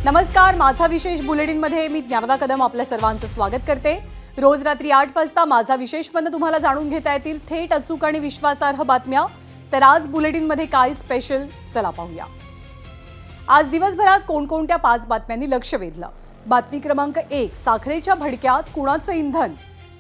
नमस्कार, माझा विशेष बुलेटिनमध्ये मी ज्ञानदा कदम आपल्या सर्वांचं स्वागत करते। रोज रात्री 8 वाजता माझा विशेषमध्ये तुम्हाला जाणून घेता येतील थेट, अचूक आणि विश्वासार्ह बातम्या। तर आज बुलेटिनमध्ये काय स्पेशल, चला पाहूया। आज दिवसभरात कोणकोणत्या 5 बातम्यांनी लक्ष वेधलं। बातमी क्रमांक 1, साखरेच्या भडक्यात कुणाचं इंधन?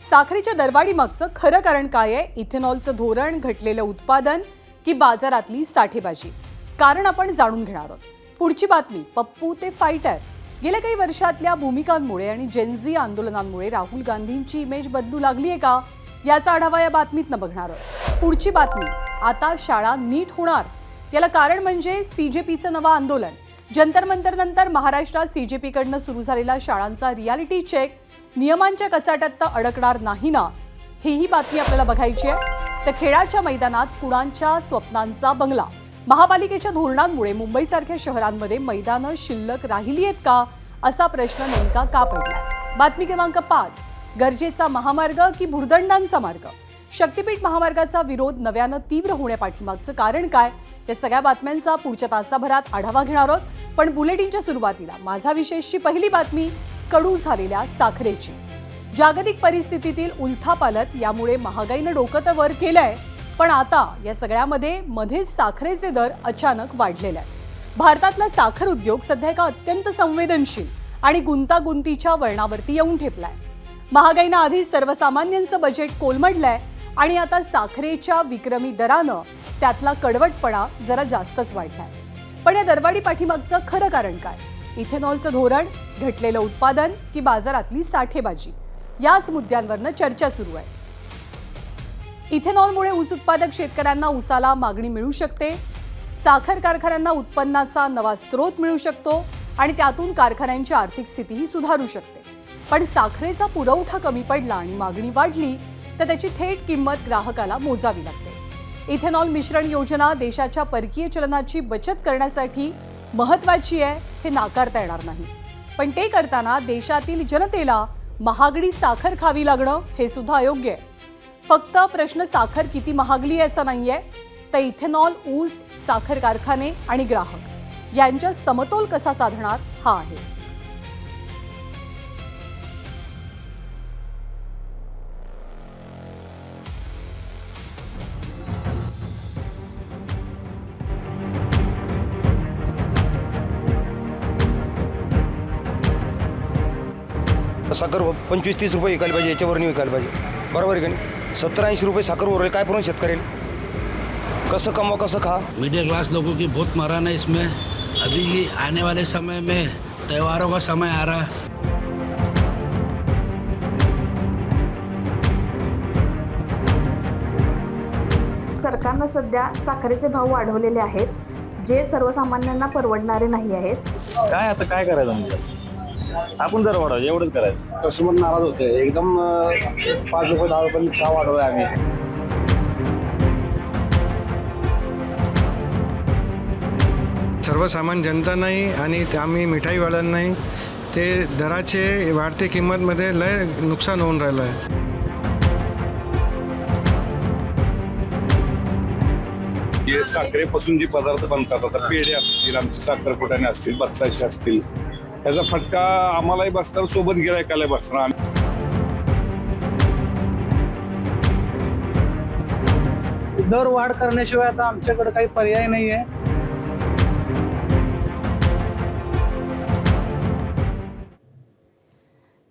साखरेच्या दरवाढी मागचं खरं कारण काय आहे? इथेनॉलचं धोरण, घटलेलं उत्पादन की बाजारातली साठेबाजी? कारण आपण जाणून घेणार आहोत। पुढची बातमी, पप्पू ते फायटर। गेल्या काही वर्षातल्या भूमिकांमुळे आणि जेनझी आंदोलनांमुळे राहुल गांधींची इमेज बदलू लागली आहे का, याचा आढावा या बातमीतनं बघणार आहोत। पुढची बातमी, आता शाळा नीट होणार, याला कारण म्हणजे सीजेपीचं नवं आंदोलन। जंतर मंतर नंतर महाराष्ट्रात सीजेपीकडनं सुरू झालेला शाळांचा रियालिटी चेक नियमांच्या कचाट्यात अडकणार नाही ना, ही बातमी आपल्याला बघायची आहे। तर खेळाच्या मैदानात कुणाच्या स्वप्नांचा बंगला? महापालिकेच्या धोरणांमुळे मुंबईसारख्या शहरांमध्ये मैदानं शिल्लक राहिली आहेत का, असा प्रश्न नेमका का पडलाय? बातमी क्रमांक 5, गरजेचा महामार्ग की भुर्दंडांचा मार्ग? शक्तीपीठ महामार्गाचा विरोध नव्यानं तीव्र होण्यापाठीमागचं कारण काय, या सगळ्या बातम्यांचा पुढच्या तासाभरात आढावा घेणार आहोत। पण बुलेटिनच्या सुरुवातीला माझा विशेषची पहिली बातमी, कडू झालेल्या साखरेची। जागतिक परिस्थितीतील उलथापालथ यामुळे महागाईनं डोकं तर वर केलंय, पण आता या सगळ्यामध्ये मध्येच साखरेचे दर अचानक वाढलेले आहेत। भारतातला साखर उद्योग सध्या एका अत्यंत संवेदनशील आणि गुंतागुंतीच्या वळणावरती येऊन ठेपलाय। महागाईनं आधी सर्वसामान्यांचं बजेट कोलमडलंय आणि आता साखरेच्या विक्रमी दरानं त्यातला कडवटपणा जरा जास्तच वाढलाय। पण या दरवाढी पाठीमागचं खरं कारण काय? इथेनॉलचं धोरण, घटलेलं उत्पादन की बाजारातली साठेबाजी? याच मुद्द्यांवरनं चर्चा सुरू आहे। इथेनॉलमुळे ऊस उत्पादक शेतकऱ्यांना ऊसाला मागणी मिळू शकते, साखर कारखान्यांना उत्पन्नाचा नवा स्रोत मिळू शकतो आणि त्यातून कारखान्यांची आर्थिक स्थितीही सुधारू शकते। पण साखरेचा पुरवठा कमी पडला आणि मागणी वाढली तर त्याची थेट किंमत ग्राहकाला मोजावी लागते। इथेनॉल मिश्रण योजना देशाच्या परकीय चलनाची बचत करण्यासाठी महत्त्वाची आहे, हे नाकारता येणार नाही। पण ते करताना देशातील जनतेला महागडी साखर खावी लागणं हे सुद्धा अयोग्य आहे। फक्त प्रश्न साखर किती महागली याचा नाहीये, तर इथेनॉल, ऊस, साखर कारखाने आणि ग्राहक यांच्या समतोल कसा साधणार हा आहे। साखर 25-30 रुपये विकायला पाहिजे, याच्यावर नाही विकायला पाहिजे, बरोबर आहे का नाही? 70-80 रुपये साखर उरले, काय पुरून शेतकऱ्याला कसं कमवा, कसं खा? मिडिल क्लास लोगों की बहुत मरान है इसमें। अभी आने वाले समय में त्योहारों का समय आ रहा है। सरकारनं सध्या साखरेचे भाव वाढवलेले आहेत, जे सर्वसामान्यांना परवडणारे नाही आहेत। काय आता काय करायचं म्हणजे आपण जर वाढवायचं एवढंच करायचं। कस्टमर नाराज होते एकदम। 5 रुपये 10 रुपये चहा वाढवलाय आम्ही। सर्वसामान्य जनता नाही आणि आम्ही मिठाईवाल्यांना नाही, ते दराचे वाढते किंमतमध्ये लय नुकसान होऊन राहिलं आहे। हे साखरेपासून जे पदार्थ बनतात, आता पेढे असतील, आमचे साखरपुड्याने असतील, बत्ताशे असतील, याचा फटका आम्हालाही बसणार, सोबत गिरायकाला बसणार। दर वाढ करण्याशिवाय आता आमच्याकडे काही पर्याय नाही आहे।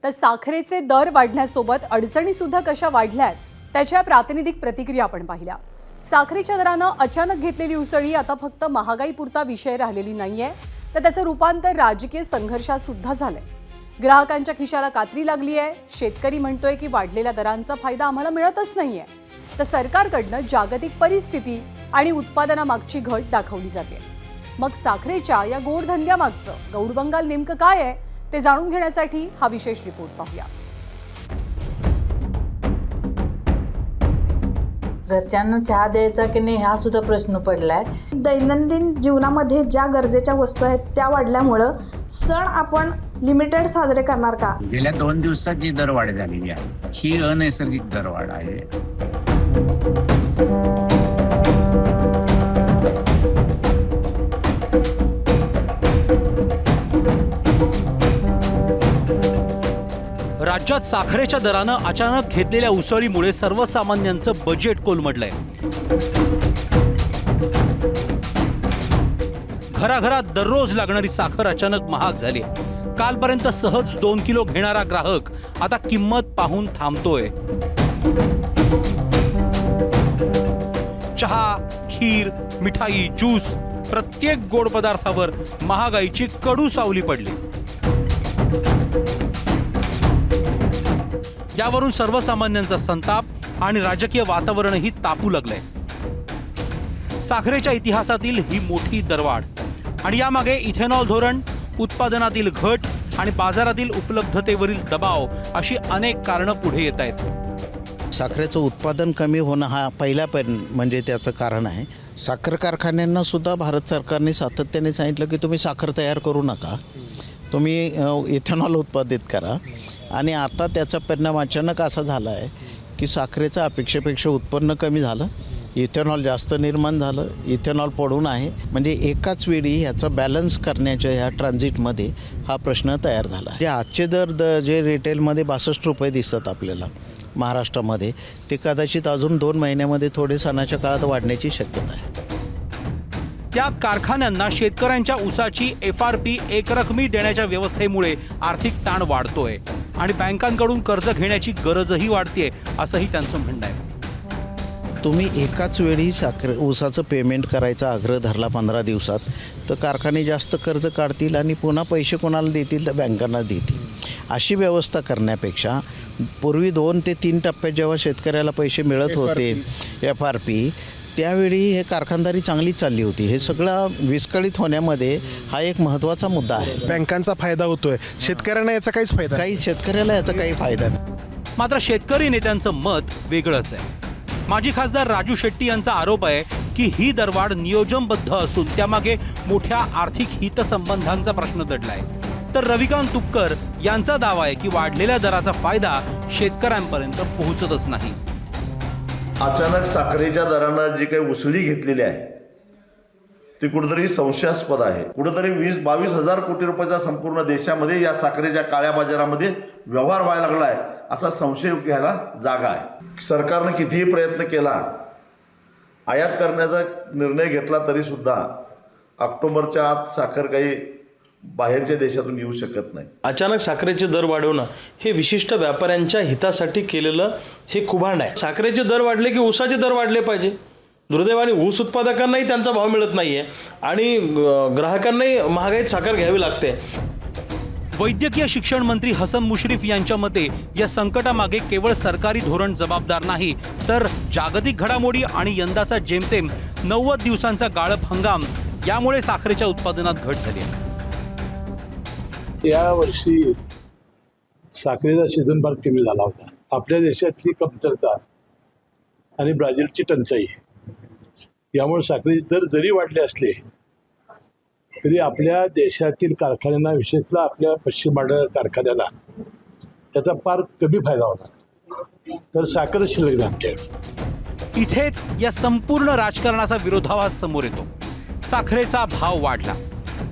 तर साखरेचे दर वाढण्यासोबत अडचणी सुद्धा कशा वाढल्यात, त्याच्या प्रातिनिधिक प्रतिक्रिया आपण पाहिल्या। साखरेच्या दरानं अचानक घेतलेली उसळी आता फक्त महागाईपुरता विषय राहिलेली नाहीये, तर त्याचं रूपांतर राजकीय संघर्षात सुद्धा झालंय। ग्राहकांच्या खिशाला कात्री लागली आहे। शेतकरी म्हणतोय की वाढलेल्या दरांचा फायदा आम्हाला मिळतच नाहीये, तर सरकारकडनं जागतिक परिस्थिती आणि उत्पादनामागची घट दाखवली जाते। मग साखरेच्या या गोडधंद्यामागचं गौडबंगाल नेमकं काय आहे, ते जाणून घेण्यासाठी हा विशेष रिपोर्ट पाहूया। घरच्यांना चहा द्यायचा की नाही हा सुद्धा प्रश्न पडलाय। दैनंदिन जीवनामध्ये ज्या गरजेच्या वस्तू आहेत त्या वाढल्यामुळं सण आपण लिमिटेड साजरे करणार का? गेल्या 2 दिवसात जी दरवाढ झालेली आहे ही अनैसर्गिक दरवाढ आहे। राज्यात साखरेच्या दरानं अचानक घेतलेल्या उसळीमुळे सर्वसामान्यांचं बजेट कोलमडलंय. घराघरात दररोज लागणारी साखर अचानक महाग झाली. कालपर्यंत सहज 2 किलो घेणारा ग्राहक आता किंमत पाहून थांबतोय. चहा, खीर, मिठाई, ज्यूस प्रत्येक गोड पदार्थावर महागाईची कडू सावली पडली. यावरून सर्वसामान्यांचा संताप आणि राजकीय वातावरणही तापू लागलंय. साखरेच्या इतिहासातील ही मोठी दरवाढ आणि यामागे इथेनॉल धोरण, उत्पादनातील घट आणि बाजारातील उपलब्धतेवरील दबाव अशी अनेक कारणं पुढे येत आहेत. साखरेचं उत्पादन कमी होणं हा पहिला म्हणजे त्याचं कारण आहे. साखर कारखान्यांना सुद्धा भारत सरकारने सातत्याने सांगितलं की तुम्ही साखर तयार करू नका, तुम्ही इथेनॉल उत्पादित करा. आणि आता त्याचा परिणाम अचानक असा झाला आहे की साखरेचं अपेक्षेपेक्षा उत्पन्न कमी झालं, इथेनॉल जास्त निर्माण झालं, इथेनॉल पडून आहे. म्हणजे एकाच वेळी ह्याचा बॅलन्स करण्याच्या ह्या ट्रान्झिटमध्ये हा प्रश्न तयार झाला. जे आजचे दर जे रिटेलमध्ये 62 रुपये दिसतात आपल्याला महाराष्ट्रामध्ये, ते कदाचित अजून 2 महिन्यामध्ये थोडे सणाच्या काळात वाढण्याची शक्यता आहे. त्यात कारखान्यांना शेतकऱ्यांच्या ऊसाची FRP एकरकमी देण्याच्या व्यवस्थेमुळे आर्थिक ताण वाढतोय आणि बँकांकडून कर्ज घेण्याची गरजही वाढतेय, असंही त्यांचं म्हणणं आहे. तुम्ही एकाच वेळी ऊसाचं पेमेंट करायचा आग्रह धरला 15 दिवसात, तर कारखाने जास्त कर्ज काढतील आणि पुन्हा पैसे कोणाला देतील तर बँकांना देतील. अशी व्यवस्था करण्यापेक्षा पूर्वी 2 ते 3 टप्प्यात जेव्हा शेतकऱ्याला पैसे मिळत होते FRP, त्यावेळी हे कारखानदारी चांगली चालली होती. हे सगळं विस्कळीत होण्यामध्ये हा एक महत्त्वाचा मुद्दा आहे. बँकांचा फायदा होतोय, शेतकऱ्यांना याचा काहीच फायदा शेतकऱ्याला याचा काही फायदा नाही. मात्र शेतकरी नेत्यांचं मत वेगळंच आहे. माजी खासदार राजू शेट्टी यांचा आरोप आहे की ही दरवाढ नियोजनबद्ध असून त्यामागे मोठ्या आर्थिक हितसंबंधांचा प्रश्न दडलाय. तर रविकांत तुपकर यांचा दावा आहे की वाढलेल्या दराचा फायदा शेतकऱ्यांपर्यंत पोहोचतच नाही. अचानक साखरेच्या दरानं जी काही उसळी घेतलेली आहे ती कुठेतरी संशयास्पद आहे. कुठेतरी 20-22 हजार कोटी रुपयाचा संपूर्ण देशामध्ये या साखरेच्या काळ्या बाजारामध्ये व्यवहार व्हायला लागला आहे असा संशय घ्यायला जागा आहे. सरकारनं कितीही प्रयत्न केला, आयात करण्याचा निर्णय घेतला तरीसुद्धा ऑक्टोबरच्या आत साखर काही बाहेरच्या देशातून येऊ शकत नाही. अचानक साखरेचे दर वाढवणं हे विशिष्ट व्यापाऱ्यांच्या हितासाठी केलेलं हे कुभांड आहे. साखरेचे दर वाढले की ऊसाचे दर वाढले पाहिजे. दुर्दैवाने ऊस उत्पादकांनाही त्यांचा भाव मिळत नाहीये आणि ग्राहकांनाही महागाईत साखर घ्यावी लागते. वैद्यकीय शिक्षण मंत्री हसन मुश्रीफ यांच्या मते या संकटामागे केवळ सरकारी धोरण जबाबदार नाही, तर जागतिक घडामोडी आणि यंदाचा जेमतेम 90 दिवसांचा गाळप हंगाम यामुळे साखरेच्या उत्पादनात घट झाली आहे. यावर्षी साखरेचा सीझन फार कमी झाला होता. आपल्या देशातली कमतरता आणि ब्राझीलची टंचाई यामुळे साखरेचे दर जरी वाढले असले तरी आपल्या देशातील कारखान्यांना, विशेषतः आपल्या पश्चिम महाराष्ट्र कारखान्याला त्याचा फार कमी फायदा होता. तर साखर शिल्लक नाही आमच्याकडे. इथेच या संपूर्ण राजकारणाचा विरोधाभास समोर येतो. साखरेचा भाव वाढला,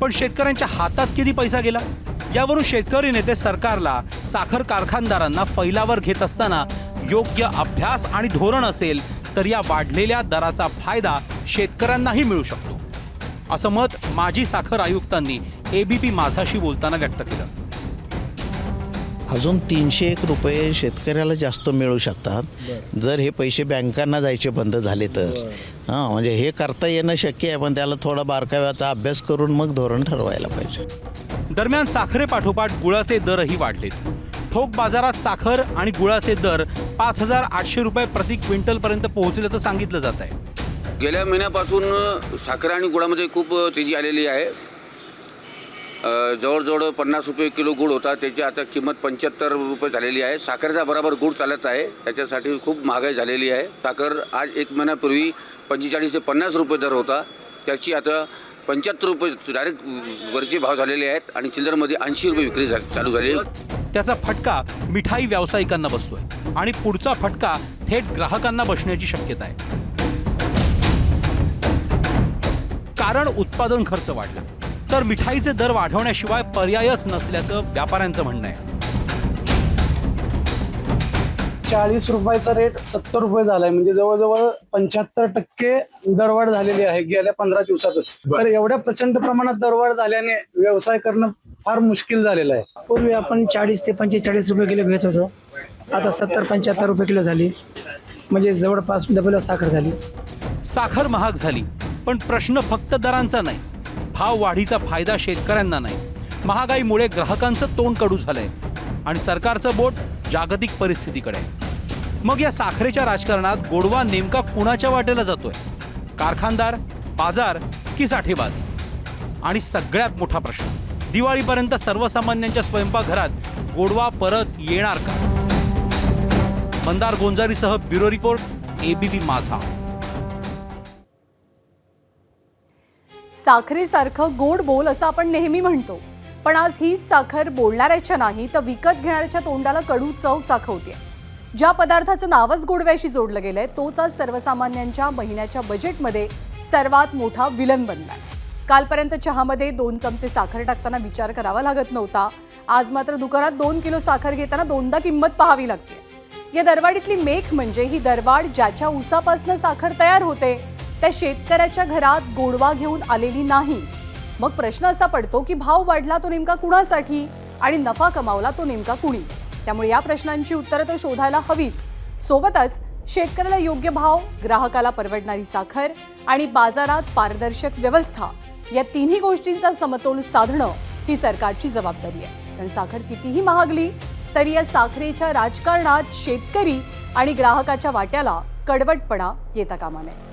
पण शेतकऱ्यांच्या हातात किती पैसा गेला? यावरून शेतकरी नेते सरकारला, साखर कारखानदारांना फैलावर घेत असताना योग्य अभ्यास आणि धोरण असेल तर या वाढलेल्या दराचा फायदा शेतकऱ्यांनाही मिळू शकतो, असं मत माजी साखर आयुक्तांनी ABP माझाशी बोलताना व्यक्त केलं. अजून 301 रुपये शेतकऱ्याला जास्त मिळू शकतात जर हे पैसे बँकांना जायचे बंद झाले तर. म्हणजे हे करता येणं शक्य आहे, पण त्याला थोडा बारकाव्याचा अभ्यास करून मग धोरण ठरवायला पाहिजे. दरम्यान साखरेपाठोपाठ गुळाचे दरही वाढलेत. ठोक बाजारात साखर आणि गुळाचे दर 5,800 रुपये प्रति क्विंटलपर्यंत पोहोचल्याचं सांगितलं जात आहे. गेल्या महिन्यापासून साखर आणि गुळामध्ये खूप तेजी आलेली आहे. जवळजवळ 50 रुपये किलो गुळ होता, त्याची आता किंमत 75 रुपये झालेली आहे. साखरेचा बरोबर गुळ चालत आहे, त्याच्यासाठी खूप महागाई झालेली आहे. साखर आज 1 महिन्यापूर्वी 45 ते 50 रुपये दर होता, त्याची आता 75 रुपये डायरेक्ट वरचे भाव झालेले आहेत आणि चिल्लरमध्ये 80 रुपये विक्री चालू झाली. त्याचा फटका मिठाई व्यावसायिकांना बसतोय आणि पुढचा फटका थेट ग्राहकांना बसण्याची शक्यता आहे. कारण उत्पादन खर्च वाढला तर मिठाईचे दर वाढवण्याशिवाय पर्यायच नसल्याचं व्यापाऱ्यांचं म्हणणं आहे. 40 रुपयाचा रेट 70 रुपये झालाय, म्हणजे जवळजवळ 75% दरवाढ झालेली आहे गेल्या 15 दिवसातच. तर एवढ्या प्रचंड प्रमाणात दरवाढ झाल्याने व्यवसाय करणं फार मुश्किल झालेलं आहे. पूर्वी आपण 40 ते 45 रुपये किलो घेत होतो, आता 70-75 रुपये किलो झाली, म्हणजे जवळपास डबल साखर झाली. साखर महाग झाली, पण प्रश्न फक्त दरांचा नाही. भाव वाढीचा फायदा शेतकऱ्यांना नाही. महागाईमुळे ग्राहकांचं तोंड कडू झालंय आणि सरकारचं बोट जागतिक परिस्थितीकडे. मग या साखरेच्या राजकारणात गोडवा नेमका कुणाच्या वाटेला जातोय? कारखानदार, बाजार की साठेबाज? आणि सगळ्यात मोठा प्रश्न, दिवाळीपर्यंत सर्वसामान्यांच्या स्वयंपाकघरात गोडवा परत येणार का? मंदार गोंजारीसह ब्युरो रिपोर्ट, ABP माझा. साखरेसारखं गोड बोल असं आपण नेहमी म्हणतो, पण आज ही साखर बोलणाऱ्याच्या नाही तर विकत घेणाऱ्याच्या तोंडाला कडू चव चाखवते. ज्या पदार्थाचं नावच गोडव्याशी जोडलं गेलंय तोच आज सर्वसामान्यांच्या महिन्याच्या बजेटमध्ये सर्वात मोठा विलन बनलाय. कालपर्यंत चहामध्ये 2 चमचे साखर टाकताना विचार करावा लागत नव्हता. आज मात्र दुकानात 2 किलो साखर घेताना 2दा किंमत पाहावी लागते. या दरवाढीतली मेख म्हणजे ही दरवाढ ज्याच्या ऊसापासून साखर तयार होते त्या शेतकऱ्याच्या घरात गोडवा घेऊन आलेली नाही. मग प्रश्न असा पडतो की भाव वाढला तो नेमका कुणासाठी आणि नफा कमावला तो नेमका कुणी? त्यामुळे या प्रश्नांची उत्तरं तर शोधायला हवीच. सोबतच शेतकऱ्याला योग्य भाव, ग्राहकाला परवडणारी साखर आणि बाजारात पारदर्शक व्यवस्था या तिन्ही गोष्टींचा समतोल साधणं ही सरकारची जबाबदारी आहे. कारण साखर कितीही महागली तरी या साखरेच्या राजकारणात शेतकरी आणि ग्राहकाच्या वाट्याला कडवटपणा येता कामा नये.